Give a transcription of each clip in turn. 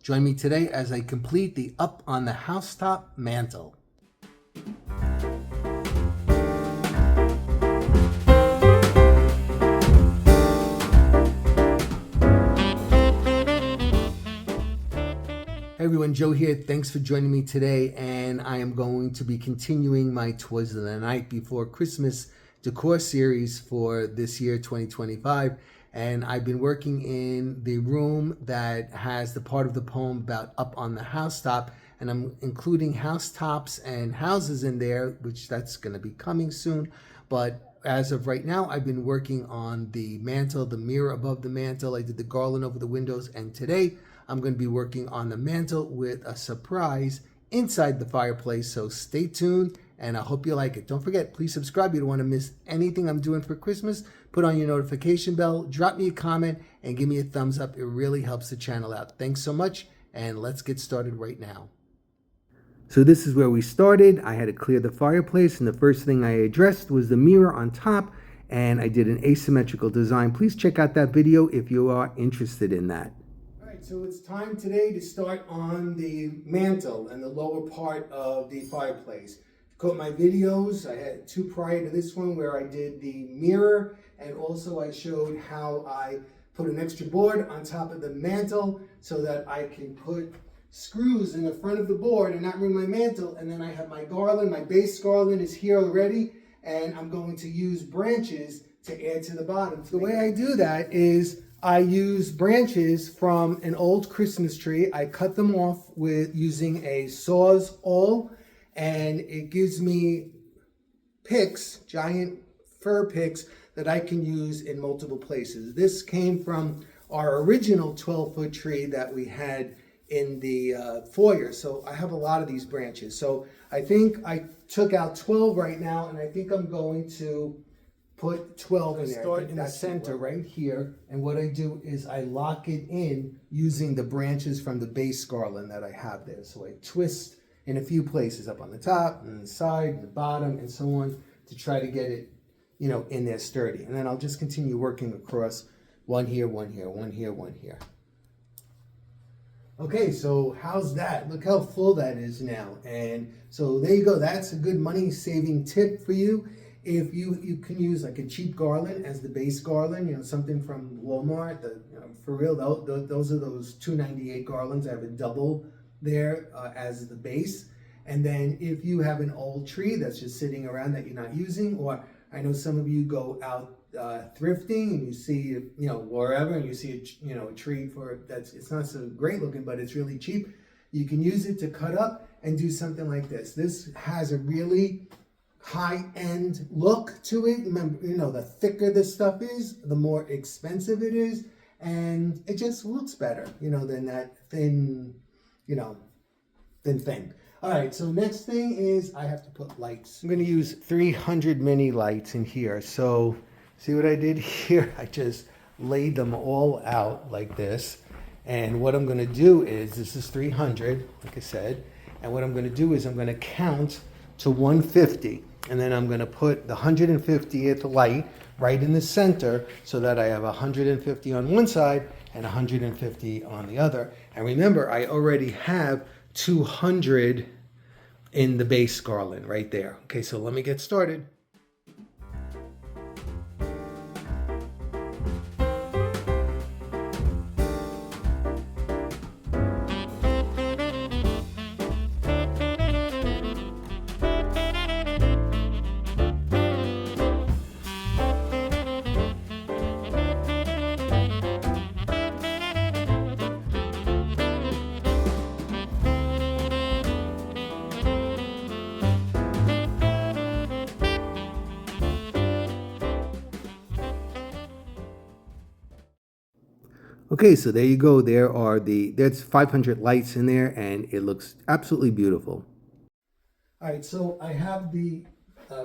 Join me today as I complete the Up on the Housetop mantle. Hey everyone, Joe here. Thanks for joining me today, and I am going to be continuing my Twas the Night Before Christmas decor series for this year 2025. And I've been working in the room that has the part of the poem about up on the housetop, and I'm including housetops and houses in there, which that's going to be coming soon. But as of right now, I've been working on the mantle, the mirror above the mantle. I did the garland over the windows, and today I'm going to be working on the mantle with a surprise inside the fireplace. So stay tuned, and I hope you like it. Don't forget, please subscribe. You don't want to miss anything I'm doing for Christmas. Put on your notification bell, drop me a comment, and give me a thumbs up. It really helps the channel out. Thanks so much, and let's get started right now. So this is where we started. I had to clear the fireplace, and the first thing I addressed was the mirror on top, and I did an asymmetrical design. Please check out that video if you are interested in that. All right, so it's time today to start on the mantle and the lower part of the fireplace. Caught my videos, I had two prior to this one where I did the mirror, and also I showed how I put an extra board on top of the mantle so that I can put screws in the front of the board and not ruin my mantle. And then I have my garland, my base garland is here already, and I'm going to use branches to add to the bottom. The way I do that is I use branches from an old Christmas tree. I cut them off with using a Sawzall, and it gives me picks, giant fir picks that I can use in multiple places. This came from our original 12-foot tree that we had in the foyer. So I have a lot of these branches. So I think I took out 12 right now, and I think I'm going to put 12 in there. Start in the center right here, and what I do is I lock it in using the branches from the base garland that I have there. So I twist in a few places, up on the top and the side and the bottom and so on, to try to get it, you know, in there sturdy. And then I'll just continue working across one here, one here, one here, one here. Okay, so how's that? Look how full that is now. And so there you go. That's a good money saving tip for you. If you can use like a cheap garland as the base garland, you know, something from Walmart, for real, those are those $2.98 garlands. I have a double there as the base. And then if you have an old tree that's just sitting around that you're not using, or I know some of you go out thrifting and you see, you know, wherever, and you see a tree for that's, it's not so great looking, but it's really cheap, you can use it to cut up and do something like this. This has a really high-end look to it. Remember, you know, the thicker this stuff is, the more expensive it is, and it just looks better, you know, than that thin, thin thing. All right, so next thing is I have to put lights. I'm going to use 300 mini lights in here. So see what I did here? I just laid them all out like this. And what I'm going to do is, this is 300, like I said, and what I'm going to do is I'm going to count to 150. And then I'm going to put the 150th light right in the center so that I have 150 on one side and 150 on the other. And remember, I already have 200 in the base garland right there. Okay, so let me get started. Okay, so there you go. There's 500 lights in there, and it looks absolutely beautiful. All right, so I have the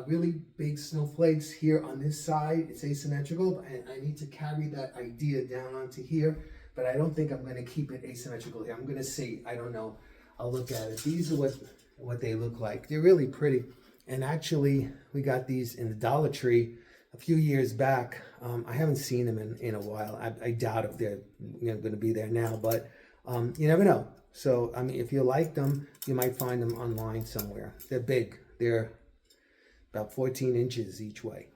really big snowflakes here on this side. It's asymmetrical, and I need to carry that idea down onto here, but I don't think I'm going to keep it asymmetrical here. I'm going to see. I don't know. I'll look at it. These are what they look like. They're really pretty, and actually, we got these in the Dollar Tree a few years back. I haven't seen them in a while. I doubt if they're going to be there now, but You never know. So, I mean, if you like them, you might find them online somewhere. They're big. They're about 14 inches each way.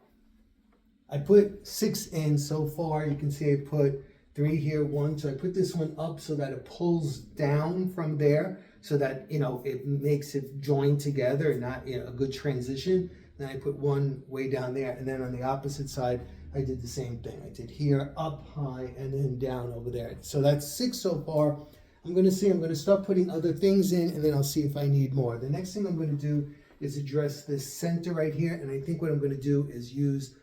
I put 6 in so far. You can see I put 3 here, 1. So I put this one up so that it pulls down from there so that, you know, it makes it join together and not, you know, a good transition. Then I put 1 way down there. And then on the opposite side, I did the same thing. I did here, up high, and then down over there. So that's 6 so far. I'm going to start putting other things in, and then I'll see if I need more. The next thing I'm going to do is address this center right here. And I think what I'm going to do is use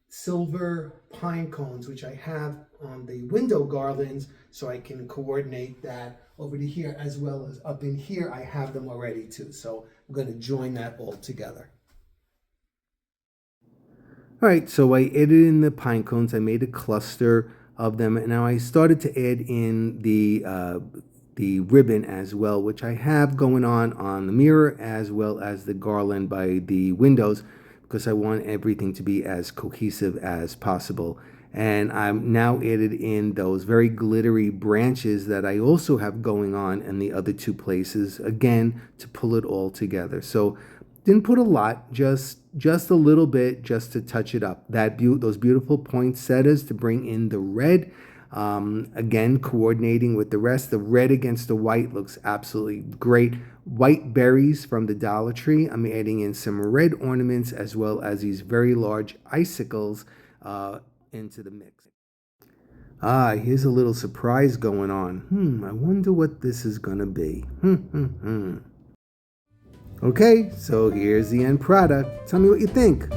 silver pine cones, which I have on the window garlands, so I can coordinate that over to here, as well as up in here. I have them already too. So I'm going to join that all together. All right, so I added in the pine cones. I made a cluster of them, and now I started to add in the ribbon as well, which I have going on the mirror as well as the garland by the windows, because I want everything to be as cohesive as possible. And I'm now added in those very glittery branches that I also have going on in the other 2 places, again, to pull it all together. So didn't put a lot, just a little bit, just to touch it up. Those beautiful poinsettias to bring in the red. Again, coordinating with the rest. The red against the white looks absolutely great. White berries from the Dollar Tree. I'm adding in some red ornaments as well as these very large icicles into the mix. Here's a little surprise going on. I wonder what this is gonna be. Okay, so here's the end product. Tell me what you think.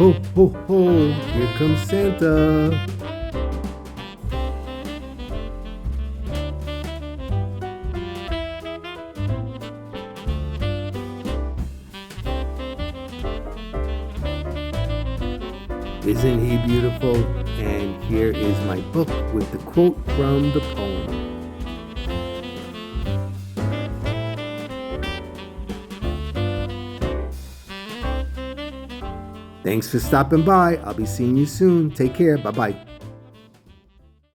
Ho, ho, ho, here comes Santa. Isn't he beautiful? And here is my book with the quote from the poem. Thanks for stopping by. I'll be seeing you soon. Take care. Bye-bye.